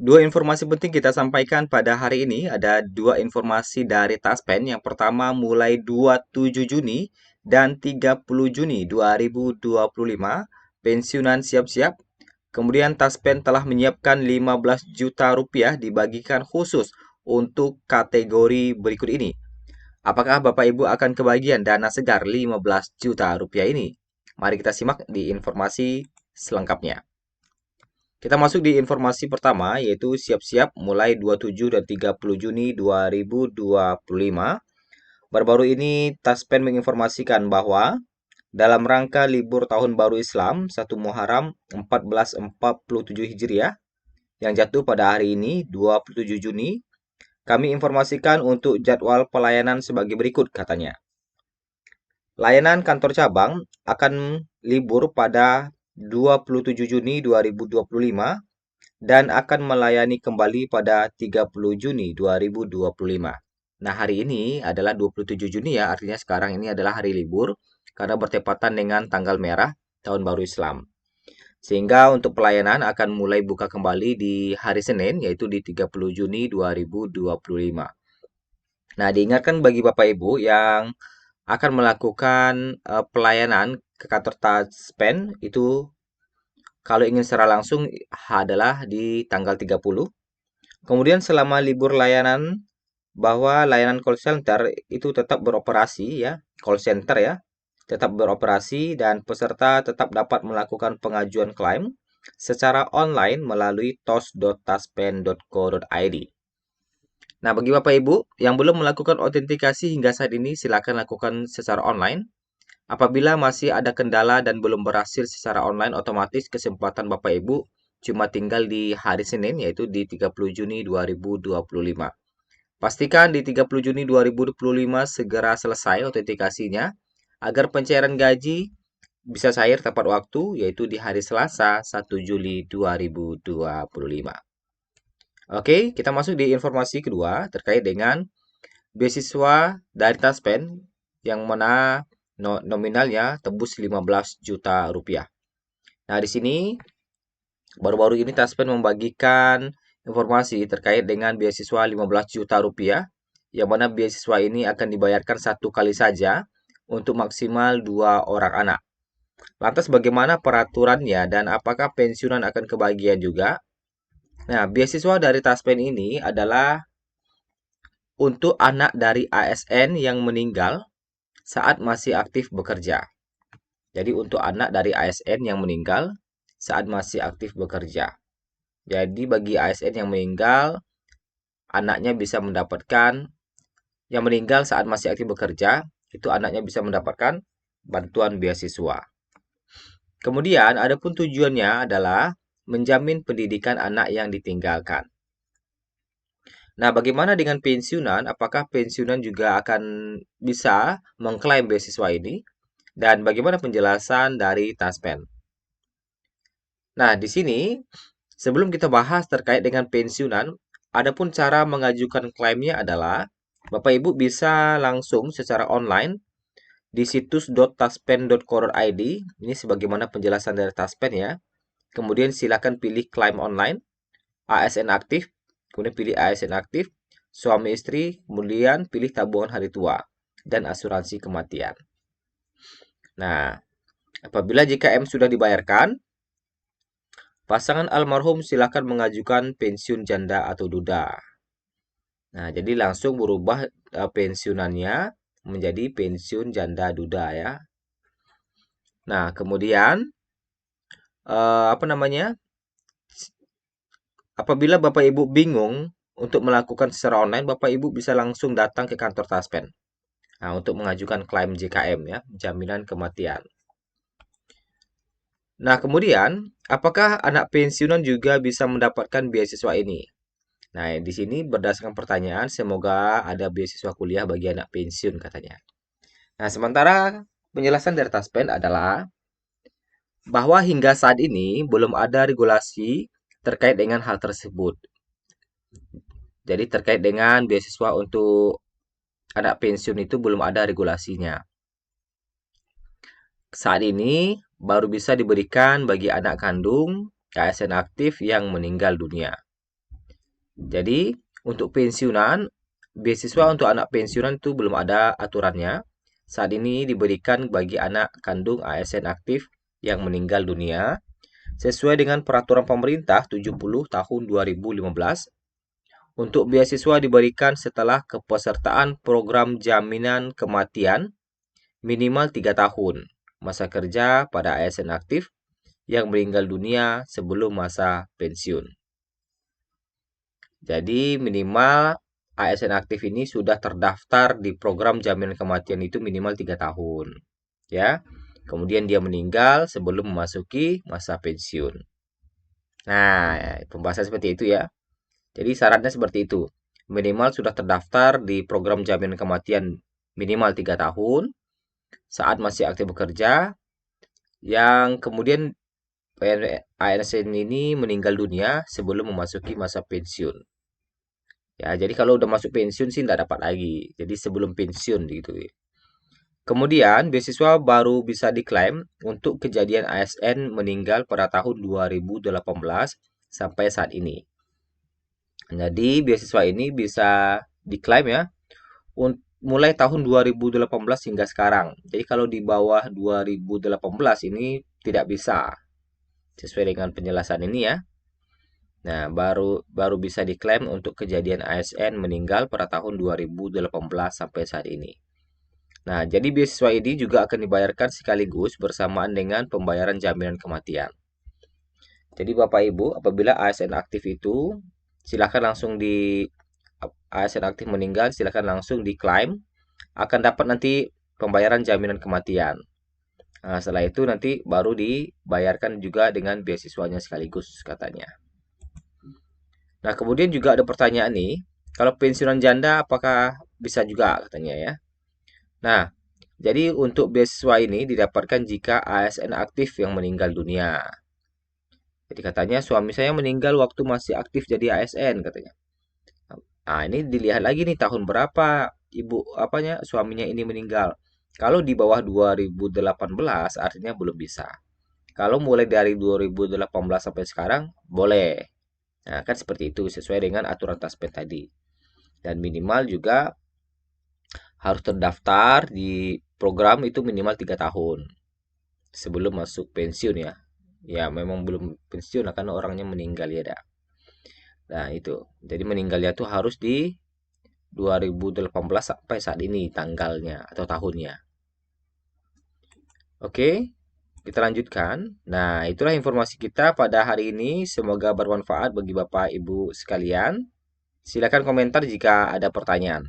Dua informasi penting kita sampaikan pada hari ini. Ada dua informasi dari Taspen. Yang pertama mulai 27 Juni dan 30 Juni 2025, pensiunan siap-siap. Kemudian Taspen telah menyiapkan 15 juta rupiah dibagikan khusus untuk kategori berikut ini. Apakah Bapak Ibu akan kebagian dana segar 15 juta rupiah ini? Mari kita simak di informasi selengkapnya. Kita masuk di informasi pertama, yaitu siap-siap mulai 27 dan 30 Juni 2025. Baru-baru ini Taspen menginformasikan bahwa dalam rangka libur Tahun Baru Islam 1 Muharram 1447 Hijriah yang jatuh pada hari ini 27 Juni, kami informasikan untuk jadwal pelayanan sebagai berikut, katanya. Layanan kantor cabang akan libur pada 27 Juni 2025 dan akan melayani kembali pada 30 Juni 2025. Nah, hari ini adalah 27 Juni ya, artinya sekarang ini adalah hari libur karena bertepatan dengan tanggal merah Tahun Baru Islam. Sehingga untuk pelayanan akan mulai buka kembali di hari Senin, yaitu di 30 Juni 2025. Nah, diingatkan bagi Bapak Ibu yang akan melakukan pelayanan ke kantor Taspen itu kalau ingin secara langsung adalah di tanggal 30. Kemudian selama libur layanan bahwa layanan call center itu tetap beroperasi ya, call center ya, tetap beroperasi dan peserta tetap dapat melakukan pengajuan klaim secara online melalui tos.taspen.co.id. Nah, bagi Bapak Ibu yang belum melakukan autentikasi hingga saat ini, silakan lakukan secara online. Apabila masih ada kendala dan belum berhasil secara online, otomatis kesempatan Bapak Ibu cuma tinggal di hari Senin, yaitu di 30 Juni 2025. Pastikan di 30 Juni 2025 segera selesai autentikasinya, agar pencairan gaji bisa cair tepat waktu, yaitu di hari Selasa 1 Juli 2025. Oke, kita masuk di informasi kedua terkait dengan beasiswa dari Taspen yang mana nominalnya tembus 15 juta rupiah. Nah, di sini baru-baru ini Taspen membagikan informasi terkait dengan beasiswa 15 juta rupiah, yang mana beasiswa ini akan dibayarkan satu kali saja untuk maksimal 2 orang anak. Lantas bagaimana peraturannya dan apakah pensiunan akan kebagian juga? Nah, beasiswa dari Taspen ini adalah untuk anak dari ASN yang meninggal saat masih aktif bekerja. Jadi untuk anak dari ASN yang meninggal saat masih aktif bekerja. Jadi bagi ASN yang meninggal, anaknya bisa mendapatkan, yang meninggal saat masih aktif bekerja, itu anaknya bisa mendapatkan bantuan beasiswa. Kemudian, adapun tujuannya adalah menjamin pendidikan anak yang ditinggalkan. Nah, bagaimana dengan pensiunan? Apakah pensiunan juga akan bisa mengklaim beasiswa ini? Dan bagaimana penjelasan dari Taspen? Nah, di sini sebelum kita bahas terkait dengan pensiunan, adapun cara mengajukan klaimnya adalah Bapak Ibu bisa langsung secara online di situs.taspen.co.id. Ini sebagaimana penjelasan dari Taspen ya. Kemudian silakan pilih klaim online, ASN aktif, kemudian pilih ASN aktif, suami istri, kemudian pilih tabungan hari tua dan asuransi kematian. Nah, apabila JKM sudah dibayarkan, pasangan almarhum silakan mengajukan pensiun janda atau duda. Nah, jadi langsung berubah pensiunannya menjadi pensiun janda duda ya. Nah, kemudian apa namanya? Apabila Bapak Ibu bingung untuk melakukan secara online, Bapak Ibu bisa langsung datang ke kantor Taspen. Nah, untuk mengajukan klaim JKM ya, jaminan kematian. Nah, kemudian apakah anak pensiunan juga bisa mendapatkan beasiswa ini? Nah, di sini berdasarkan pertanyaan, semoga ada beasiswa kuliah bagi anak pensiun katanya. Nah, sementara penjelasan dari Taspen adalah bahwa hingga saat ini belum ada regulasi terkait dengan hal tersebut. Jadi terkait dengan beasiswa untuk anak pensiun itu belum ada regulasinya. Saat ini baru bisa diberikan bagi anak kandung ASN aktif yang meninggal dunia. Jadi, untuk pensiunan, beasiswa untuk anak pensiunan itu belum ada aturannya. Saat ini diberikan bagi anak kandung ASN aktif yang meninggal dunia sesuai dengan peraturan pemerintah 70 tahun 2015. Untuk beasiswa diberikan setelah kepesertaan program jaminan kematian minimal 3 tahun masa kerja pada ASN aktif yang meninggal dunia sebelum masa pensiun. Jadi minimal ASN aktif ini sudah terdaftar di program jaminan kematian itu minimal 3 tahun. Ya. Kemudian dia meninggal sebelum memasuki masa pensiun. Nah, pembahasan seperti itu ya. Jadi syaratnya seperti itu. Minimal sudah terdaftar di program jaminan kematian minimal 3 tahun saat masih aktif bekerja, yang kemudian ASN ini meninggal dunia sebelum memasuki masa pensiun. Ya, jadi kalau udah masuk pensiun sih tidak dapat lagi. Jadi sebelum pensiun gitu. Kemudian beasiswa baru bisa diklaim untuk kejadian ASN meninggal pada tahun 2018 sampai saat ini. Jadi beasiswa ini bisa diklaim ya mulai tahun 2018 hingga sekarang. Jadi kalau di bawah 2018 ini tidak bisa. Sesuai dengan penjelasan ini ya. Nah, baru bisa diklaim untuk kejadian ASN meninggal pada tahun 2018 sampai saat ini. Nah, jadi beasiswa ini juga akan dibayarkan sekaligus bersamaan dengan pembayaran jaminan kematian. Jadi Bapak Ibu, apabila ASN aktif itu silakan langsung di ASN aktif meninggal, silakan langsung diklaim, akan dapat nanti pembayaran jaminan kematian. Nah, setelah itu nanti baru dibayarkan juga dengan beasiswanya sekaligus katanya. Nah, kemudian juga ada pertanyaan nih, kalau pensiunan janda apakah bisa juga katanya ya. Nah, jadi untuk beasiswa ini didapatkan jika ASN aktif yang meninggal dunia. Jadi katanya suami saya meninggal waktu masih aktif jadi ASN katanya. Nah, ini dilihat lagi nih tahun berapa ibu apanya suaminya ini meninggal. Kalau di bawah 2018 artinya belum bisa. Kalau mulai dari 2018 sampai sekarang boleh. Nah, kan seperti itu sesuai dengan aturan Taspen tadi. Dan minimal juga harus terdaftar di program itu minimal 3 tahun sebelum masuk pensiun ya. Ya, memang belum pensiun karena orangnya meninggal ya, dah. Nah, itu. Jadi meninggalnya tuh harus di 2018 sampai saat ini tanggalnya atau tahunnya. Oke, kita lanjutkan. Nah, itulah informasi kita pada hari ini. Semoga bermanfaat bagi Bapak Ibu sekalian. Silakan komentar jika ada pertanyaan.